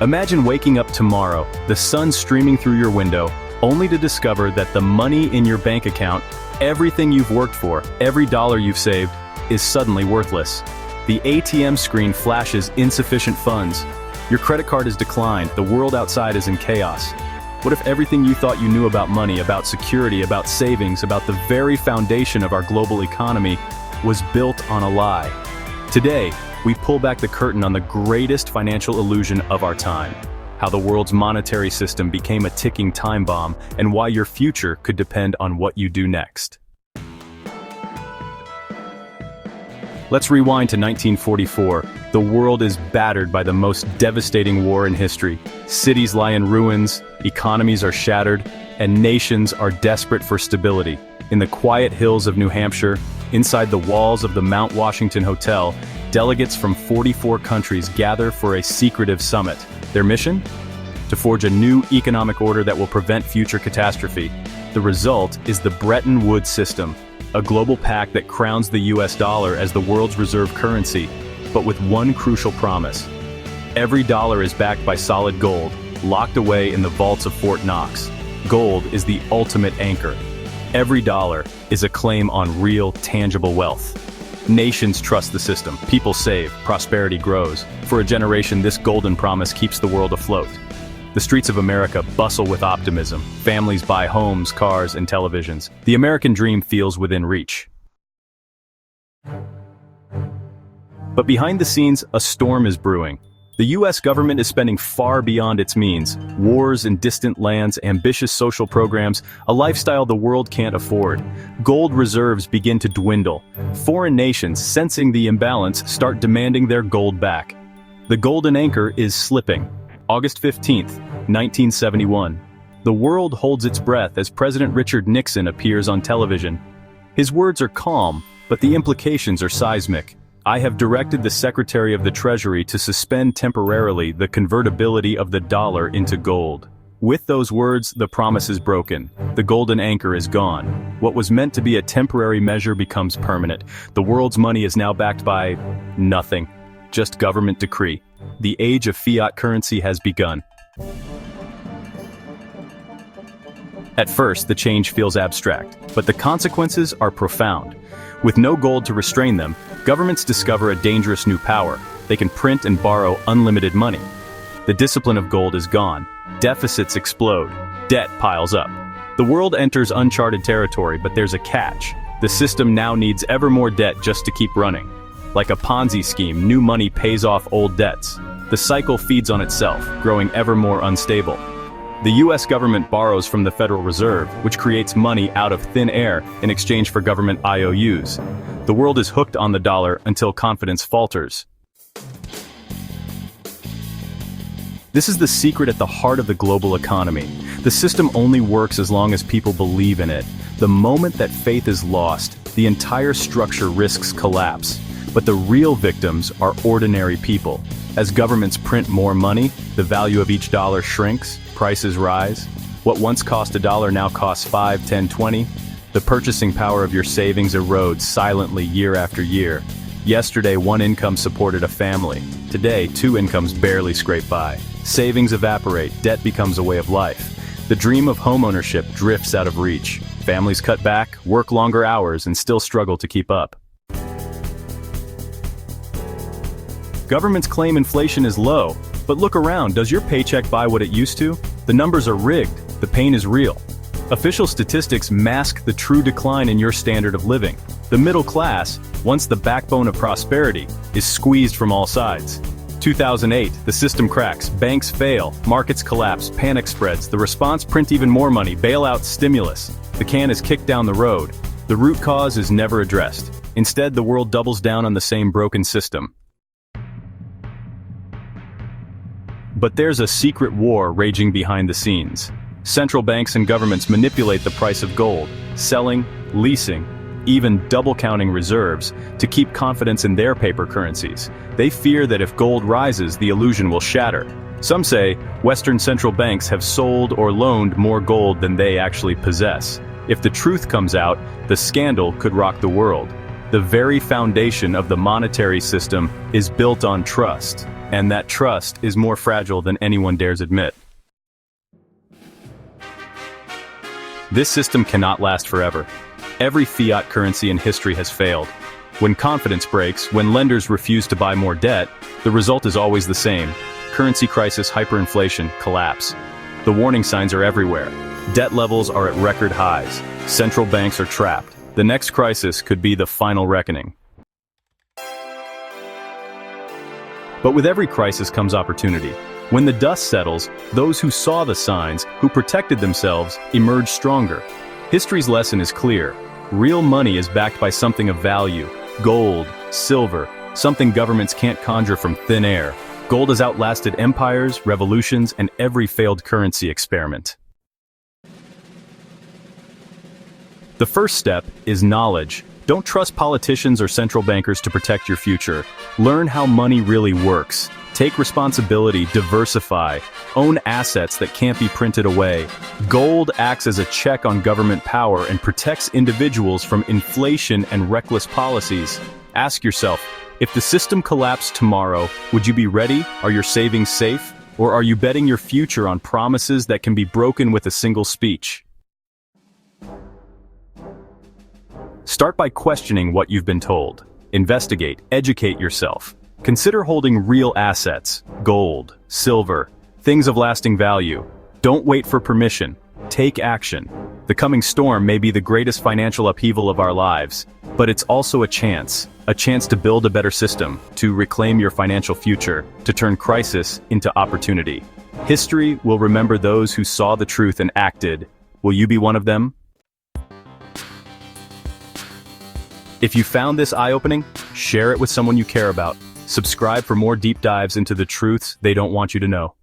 Imagine waking up tomorrow, the sun streaming through your window, only to discover that the money in your bank account, everything you've worked for, every dollar you've saved, is suddenly worthless. The ATM screen flashes insufficient funds. Your credit card is declined, the world outside is in chaos. What if everything you thought you knew about money, about security, about savings, about the very foundation of our global economy was built on a lie? Today, we pull back the curtain on the greatest financial illusion of our time, how the world's monetary system became a ticking time bomb, and why your future could depend on what you do next. Let's rewind to 1944. The world is battered by the most devastating war in history. Cities lie in ruins, economies are shattered, and nations are desperate for stability. In the quiet hills of New Hampshire, inside the walls of the Mount Washington Hotel, delegates from 44 countries gather for a secretive summit. Their mission? To forge a new economic order that will prevent future catastrophe. The result is the Bretton Woods system, a global pact that crowns the US dollar as the world's reserve currency, but with one crucial promise. Every dollar is backed by solid gold, locked away in the vaults of Fort Knox. Gold is the ultimate anchor. Every dollar is a claim on real, tangible wealth. Nations trust the system, people save, prosperity grows. For a generation, this golden promise keeps the world afloat. The streets of America bustle with optimism. Families buy homes, cars, and televisions. The American dream feels within reach. But behind the scenes, a storm is brewing. The US government is spending far beyond its means. Wars in distant lands, ambitious social programs, a lifestyle the world can't afford. Gold reserves begin to dwindle. Foreign nations, sensing the imbalance, start demanding their gold back. The golden anchor is slipping. August 15th, 1971. The world holds its breath as President Richard Nixon appears on television. His words are calm, but the implications are seismic. I have directed the Secretary of the Treasury to suspend temporarily the convertibility of the dollar into gold. With those words, the promise is broken. The golden anchor is gone. What was meant to be a temporary measure becomes permanent. The world's money is now backed by nothing. Just government decree. The age of fiat currency has begun. At first, the change feels abstract, but the consequences are profound. With no gold to restrain them, governments discover a dangerous new power. They can print and borrow unlimited money. The discipline of gold is gone. Deficits explode. Debt piles up. The world enters uncharted territory, but there's a catch. The system now needs ever more debt just to keep running. Like a Ponzi scheme, new money pays off old debts. The cycle feeds on itself, growing ever more unstable. The US government borrows from the Federal Reserve, which creates money out of thin air in exchange for government IOUs. The world is hooked on the dollar until confidence falters. This is the secret at the heart of the global economy. The system only works as long as people believe in it. The moment that faith is lost, the entire structure risks collapse. But the real victims are ordinary people. As governments print more money, the value of each dollar shrinks, prices rise. What once cost $1 now costs 5, 10, 20. The purchasing power of your savings erodes silently year after year. Yesterday, one income supported a family. Today, two incomes barely scrape by. Savings evaporate, debt becomes a way of life. The dream of homeownership drifts out of reach. Families cut back, work longer hours, and still struggle to keep up. Governments claim inflation is low, but look around, does your paycheck buy what it used to? The numbers are rigged, the pain is real. Official statistics mask the true decline in your standard of living. The middle class, once the backbone of prosperity, is squeezed from all sides. 2008, the system cracks, banks fail, markets collapse, panic spreads. The response: print even more money, bailouts, stimulus. The can is kicked down the road. The root cause is never addressed. Instead, the world doubles down on the same broken system. But there's a secret war raging behind the scenes. Central banks and governments manipulate the price of gold, selling, leasing, even double-counting reserves to keep confidence in their paper currencies. They fear that if gold rises, the illusion will shatter. Some say Western central banks have sold or loaned more gold than they actually possess. If the truth comes out, the scandal could rock the world. The very foundation of the monetary system is built on trust. And that trust is more fragile than anyone dares admit. This system cannot last forever. Every fiat currency in history has failed. When confidence breaks, when lenders refuse to buy more debt, the result is always the same. Currency crisis, hyperinflation, collapse. The warning signs are everywhere. Debt levels are at record highs. Central banks are trapped. The next crisis could be the final reckoning. But with every crisis comes opportunity. When the dust settles, those who saw the signs, who protected themselves, emerge stronger. History's lesson is clear. Real money is backed by something of value. Gold, silver, something governments can't conjure from thin air. Gold has outlasted empires, revolutions, and every failed currency experiment. The first step is knowledge. Don't trust politicians or central bankers to protect your future. Learn how money really works. Take responsibility, diversify, own assets that can't be printed away. Gold acts as a check on government power and protects individuals from inflation and reckless policies. Ask yourself, if the system collapsed tomorrow, would you be ready? Are your savings safe? Or are you betting your future on promises that can be broken with a single speech? Start by questioning what you've been told. Investigate, educate yourself. Consider holding real assets, gold, silver, things of lasting value. Don't wait for permission. Take action. The coming storm may be the greatest financial upheaval of our lives, but it's also a chance to build a better system, to reclaim your financial future, to turn crisis into opportunity. History will remember those who saw the truth and acted. Will you be one of them? If you found this eye-opening, share it with someone you care about. Subscribe for more deep dives into the truths they don't want you to know.